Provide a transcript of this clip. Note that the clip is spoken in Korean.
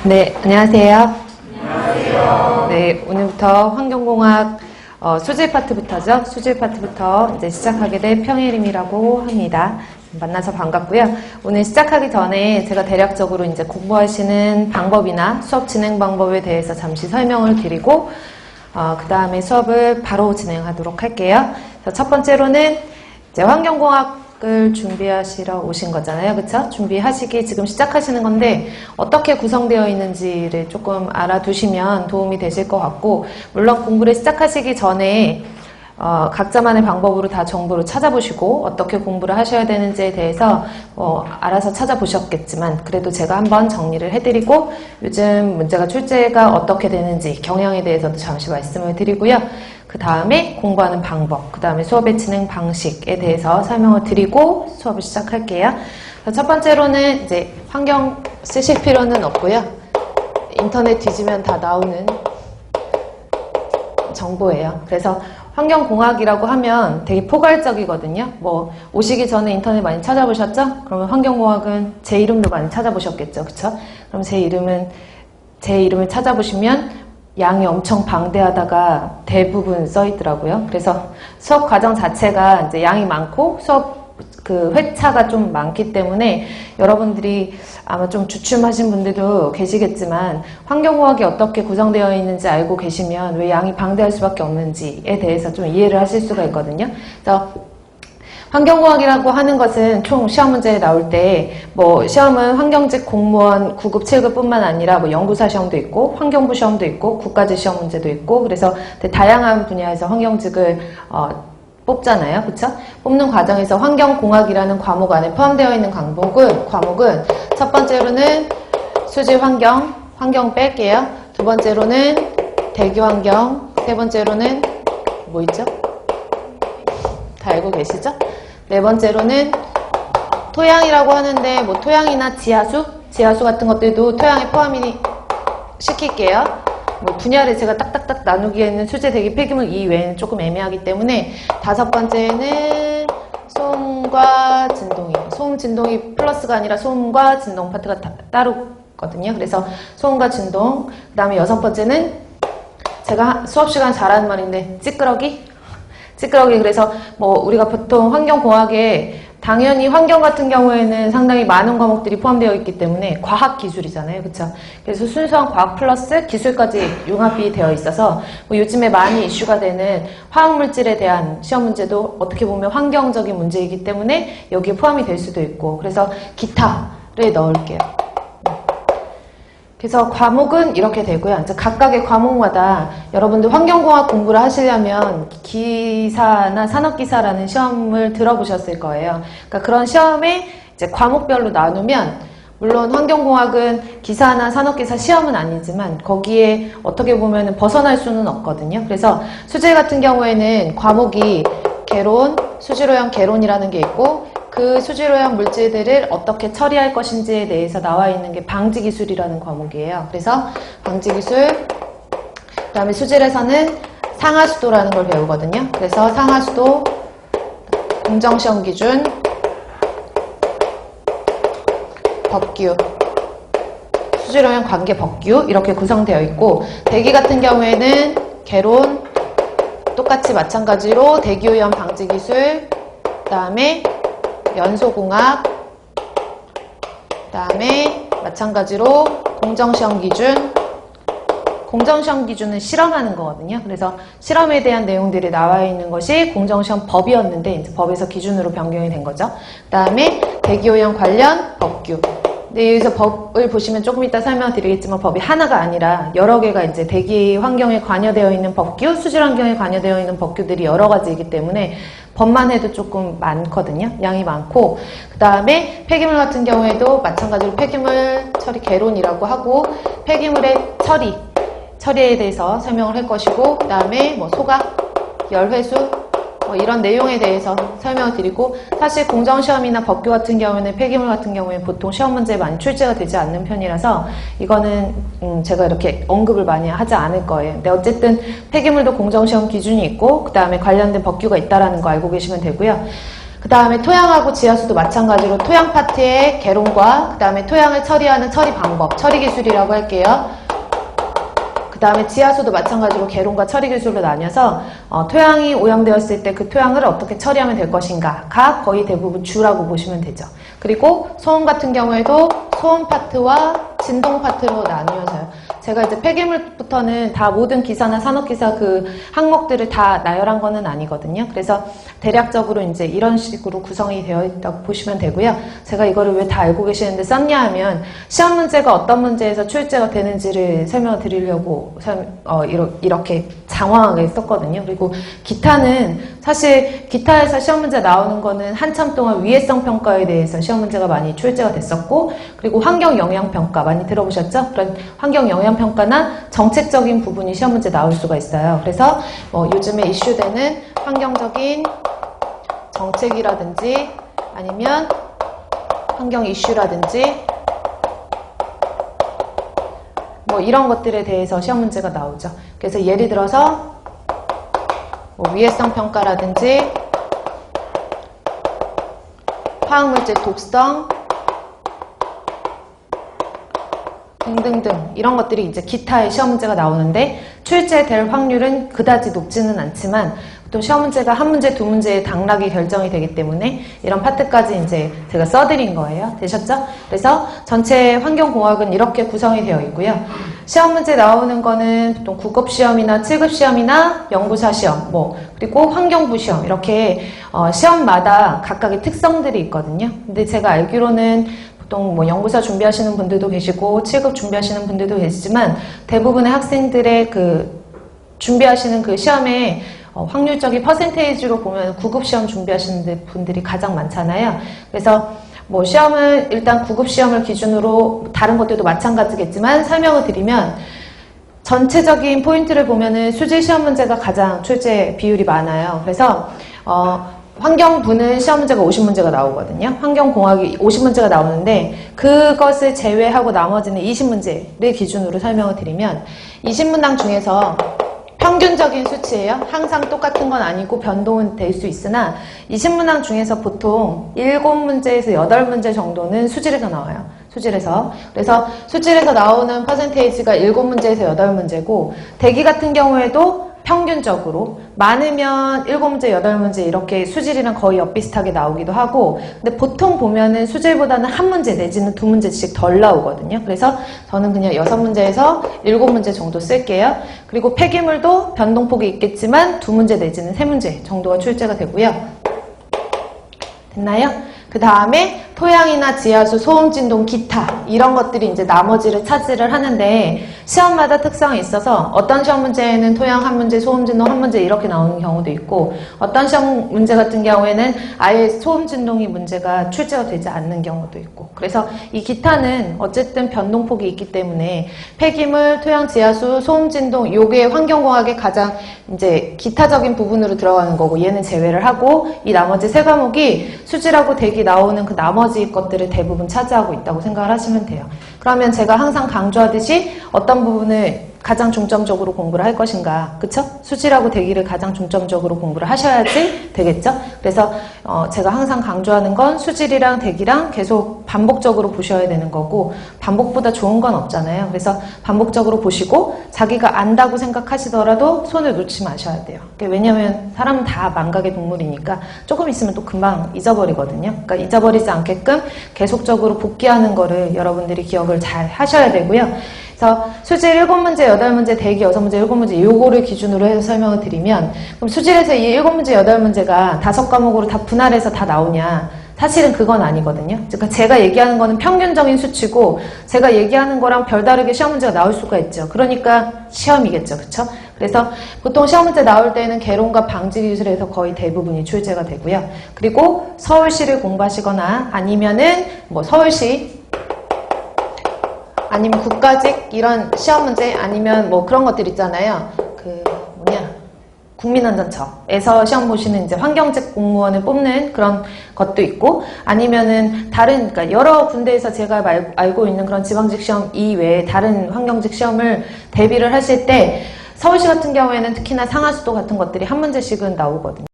네, 안녕하세요. 안녕하세요. 네, 오늘부터 환경공학 수질 파트부터죠. 수질 파트부터 이제 시작하게 될 평혜림이라고 합니다. 만나서 반갑고요. 오늘 시작하기 전에 제가 대략적으로 이제 공부하시는 방법이나 수업 진행 방법에 대해서 잠시 설명을 드리고 그 다음에 수업을 바로 진행하도록 할게요. 첫 번째로는 이제 환경공학을 준비하시러 오신 거잖아요. 그쵸? 준비하시기 지금 시작하시는 건데 어떻게 구성되어 있는지를 조금 알아두시면 도움이 되실 것 같고, 물론 공부를 시작하시기 전에 각자만의 방법으로 다 정보를 찾아보시고 어떻게 공부를 하셔야 되는지에 대해서 알아서 찾아보셨겠지만, 그래도 제가 한번 정리를 해드리고 요즘 문제가 출제가 어떻게 되는지 경향에 대해서도 잠시 말씀을 드리고요. 그 다음에 공부하는 방법, 그 다음에 수업의 진행 방식에 대해서 설명을 드리고 수업을 시작할게요. 첫 번째로는 이제 환경 쓰실 필요는 없고요. 인터넷 뒤지면 다 나오는 정보예요. 그래서 환경공학이라고 하면 되게 포괄적이거든요. 뭐 오시기 전에 인터넷 많이 찾아보셨죠? 그러면 환경공학은 제 이름도 많이 찾아보셨겠죠, 그쵸? 그럼 제 이름을 찾아보시면 양이 엄청 방대하다가 대부분 써 있더라고요. 그래서 수업 과정 자체가 이제 양이 많고 수업 그 회차가 좀 많기 때문에 여러분들이 아마 좀 주춤하신 분들도 계시겠지만 환경공학이 어떻게 구성되어 있는지 알고 계시면 왜 양이 방대할 수밖에 없는지에 대해서 좀 이해를 하실 수가 있거든요. 그래서 환경공학이라고 하는 것은 총 시험 문제에 나올 때 뭐 시험은 환경직 공무원 9급, 7급 뿐만 아니라 뭐 연구사 시험도 있고 환경부 시험도 있고 국가직 시험 문제도 있고, 그래서 되게 다양한 분야에서 환경직을 뽑잖아요. 그쵸? 뽑는 과정에서 환경공학이라는 과목 안에 포함되어 있는 과목은 첫 번째로는 수질환경, 환경 뺄게요. 두 번째로는 대기환경, 세 번째로는 뭐 있죠? 다 알고 계시죠? 네 번째로는 토양이라고 하는데 뭐 토양이나 지하수 같은 것들도 토양에 포함이 시킬게요. 뭐 분야를 제가 딱딱딱 나누기에는 수질, 대기, 폐기물 이외에는 조금 애매하기 때문에 다섯 번째는 소음과 진동이에요. 소음, 진동이 플러스가 아니라 소음과 진동 파트가 따로거든요. 그래서 소음과 진동. 그 다음에 여섯 번째는 제가 수업 시간 잘하는 말인데 찌끄러기. 그래서 뭐 우리가 보통 환경공학에 당연히 환경 같은 경우에는 상당히 많은 과목들이 포함되어 있기 때문에 과학기술이잖아요. 그쵸? 그래서 순수한 과학 플러스 기술까지 융합이 되어 있어서 뭐 요즘에 많이 이슈가 되는 화학물질에 대한 시험 문제도 어떻게 보면 환경적인 문제이기 때문에 여기에 포함이 될 수도 있고, 그래서 기타를 넣을게요. 그래서 과목은 이렇게 되고요. 이제 각각의 과목마다 여러분들 환경공학 공부를 하시려면 기사나 산업기사라는 시험을 들어보셨을 거예요. 그러니까 그런 시험에 이제 과목별로 나누면, 물론 환경공학은 기사나 산업기사 시험은 아니지만 거기에 어떻게 보면 벗어날 수는 없거든요. 그래서 수질 같은 경우에는 과목이 개론, 수질오염 개론이라는 게 있고, 그 수질오염 물질들을 어떻게 처리할 것인지에 대해서 나와 있는 게 방지기술이라는 과목이에요. 그래서 방지기술, 그 다음에 수질에서는 상하수도라는 걸 배우거든요. 그래서 상하수도, 공정시험 기준, 법규, 수질오염 관계 법규 이렇게 구성되어 있고, 대기 같은 경우에는 개론, 똑같이 마찬가지로 대기오염 방지기술, 그 다음에 연소공학, 그 다음에 마찬가지로 공정시험 기준. 공정시험 기준은 실험하는 거거든요. 그래서 실험에 대한 내용들이 나와 있는 것이 공정시험 법이었는데 이제 법에서 기준으로 변경이 된 거죠. 그 다음에 대기오염 관련 법규. 근데 여기서 법을 보시면 조금 이따 설명드리겠지만 법이 하나가 아니라 여러 개가 이제 대기 환경에 관여되어 있는 법규, 수질 환경에 관여되어 있는 법규들이 여러 가지이기 때문에 법만 해도 조금 많거든요. 양이 많고, 그 다음에 폐기물 같은 경우에도 마찬가지로 폐기물 처리 개론이라고 하고, 폐기물의 처리에 대해서 설명을 할 것이고, 그 다음에 뭐 소각, 열회수, 뭐 이런 내용에 대해서 설명을 드리고, 사실 공정시험이나 법규 같은 경우에는 폐기물 같은 경우에는 보통 시험 문제에 많이 출제가 되지 않는 편이라서 이거는 제가 이렇게 언급을 많이 하지 않을 거예요. 근데 어쨌든 폐기물도 공정시험 기준이 있고 그 다음에 관련된 법규가 있다라는 거 알고 계시면 되고요. 그 다음에 토양하고 지하수도 마찬가지로 토양 파트의 개론과 그 다음에 토양을 처리하는 처리 방법, 처리 기술이라고 할게요. 그 다음에 지하수도 마찬가지로 개론과 처리 기술로 나뉘어서 토양이 오염되었을 때 그 토양을 어떻게 처리하면 될 것인가가 거의 대부분 주라고 보시면 되죠. 그리고 소음 같은 경우에도 소음 파트와 진동 파트로 나뉘어서요. 제가 이제 폐기물부터는 다 모든 기사나 산업기사 그 항목들을 다 나열한 거는 아니거든요. 그래서 대략적으로 이제 이런 식으로 구성이 되어 있다고 보시면 되고요. 제가 이거를 왜 다 알고 계시는데 썼냐 하면 시험 문제가 어떤 문제에서 출제가 되는지를 설명을 드리려고 이렇게 장황하게 썼거든요. 그리고 기타는 사실 기타에서 시험 문제 나오는 거는 한참 동안 위해성 평가에 대해서 시험 문제가 많이 출제가 됐었고, 그리고 환경 영향 평가 많이 들어보셨죠? 그런 환경 영향 평가나 정책적인 부분이 시험 문제 나올 수가 있어요. 그래서 요즘에 이슈되는 환경적인 정책이라든지 아니면 환경 이슈라든지 이런 것들에 대해서 시험 문제가 나오죠. 그래서 예를 들어서 위해성 평가라든지 화학물질 독성 등등등 이런 것들이 이제 기타의 시험 문제가 나오는데 출제될 확률은 그다지 높지는 않지만 또 시험 문제가 한 문제, 두 문제의 당락이 결정이 되기 때문에 이런 파트까지 이제 제가 써드린 거예요. 되셨죠? 그래서 전체 환경공학은 이렇게 구성이 되어 있고요. 시험 문제 나오는 거는 보통 9급 시험이나 7급 시험이나 연구사 시험, 그리고 환경부 시험 이렇게 시험마다 각각의 특성들이 있거든요. 근데 제가 알기로는 보통 연구사 준비하시는 분들도 계시고 7급 준비하시는 분들도 계시지만 대부분의 학생들의 그 준비하시는 그 시험에 확률적인 퍼센테이지로 보면 9급 시험 준비하시는 분들이 가장 많잖아요. 그래서 시험을 일단 9급 시험을 기준으로 다른 것들도 마찬가지겠지만 설명을 드리면 전체적인 포인트를 보면은 수질 시험 문제가 가장 출제 비율이 많아요. 그래서 환경부는 시험 문제가 50문제가 나오거든요. 환경공학이 50문제가 나오는데 그것을 제외하고 나머지는 20문제를 기준으로 설명을 드리면 20문항 중에서 평균적인 수치예요. 항상 똑같은 건 아니고 변동은 될 수 있으나 20문항 중에서 보통 7문제에서 8문제 정도는 수질에서 나와요. 수질에서. 그래서 수질에서 나오는 퍼센테이지가 7문제에서 8문제고 대기 같은 경우에도 평균적으로 많으면 7문제, 8문제 이렇게 수질이랑 거의 엇비슷하게 나오기도 하고 근데 보통 보면은 수질보다는 한 문제 내지는 2문제씩 덜 나오거든요. 그래서 저는 그냥 6문제에서 7문제 정도 쓸게요. 그리고 폐기물도 변동폭이 있겠지만 2문제 내지는 3문제 정도가 출제가 되고요. 됐나요? 그 다음에 토양이나 지하수, 소음, 진동, 기타 이런 것들이 이제 나머지를 차지를 하는데 시험마다 특성이 있어서 어떤 시험 문제에는 토양 한 문제, 소음, 진동 한 문제 이렇게 나오는 경우도 있고 어떤 시험 문제 같은 경우에는 아예 소음, 진동이 문제가 출제가 되지 않는 경우도 있고 그래서 이 기타는 어쨌든 변동폭이 있기 때문에 폐기물, 토양, 지하수, 소음, 진동 요게 환경공학의 가장 이제 기타적인 부분으로 들어가는 거고 얘는 제외를 하고 이 나머지 세 과목이 수질하고 대기 나오는 그 나머지 것들을 대부분 차지하고 있다고 생각을 하시면 돼요. 그러면 제가 항상 강조하듯이 어떤 부분을 가장 중점적으로 공부를 할 것인가, 그쵸? 수질하고 대기를 가장 중점적으로 공부를 하셔야지 되겠죠? 그래서 제가 항상 강조하는 건 수질이랑 대기랑 계속 반복적으로 보셔야 되는 거고 반복보다 좋은 건 없잖아요. 그래서 반복적으로 보시고 자기가 안다고 생각하시더라도 손을 놓지 마셔야 돼요. 왜냐면 사람은 다 망각의 동물이니까 조금 있으면 또 금방 잊어버리거든요. 그러니까 잊어버리지 않게끔 계속적으로 복귀하는 거를 여러분들이 기억을 잘 하셔야 되고요. 그래서 수질 7문제, 8문제, 대기 6문제, 7문제 요거를 기준으로 해서 설명을 드리면 그럼 수질에서 이 7문제, 8문제가 5과목으로 다 분할해서 다 나오냐? 사실은 그건 아니거든요. 그러니까 제가 얘기하는 거는 평균적인 수치고 제가 얘기하는 거랑 별다르게 시험 문제가 나올 수가 있죠. 그러니까 시험이겠죠. 그쵸? 그래서 보통 시험 문제 나올 때는 개론과 방지 기술에서 거의 대부분이 출제가 되고요. 그리고 서울시를 공부하시거나 아니면은 서울시 아니면 국가직 이런 시험 문제 아니면 그런 것들 있잖아요. 국민안전처에서 시험 보시는 이제 환경직 공무원을 뽑는 그런 것도 있고 아니면은 다른 그러니까 여러 군데에서 제가 알고 있는 그런 지방직 시험 이외에 다른 환경직 시험을 대비를 하실 때 서울시 같은 경우에는 특히나 상하수도 같은 것들이 한 문제씩은 나오거든요.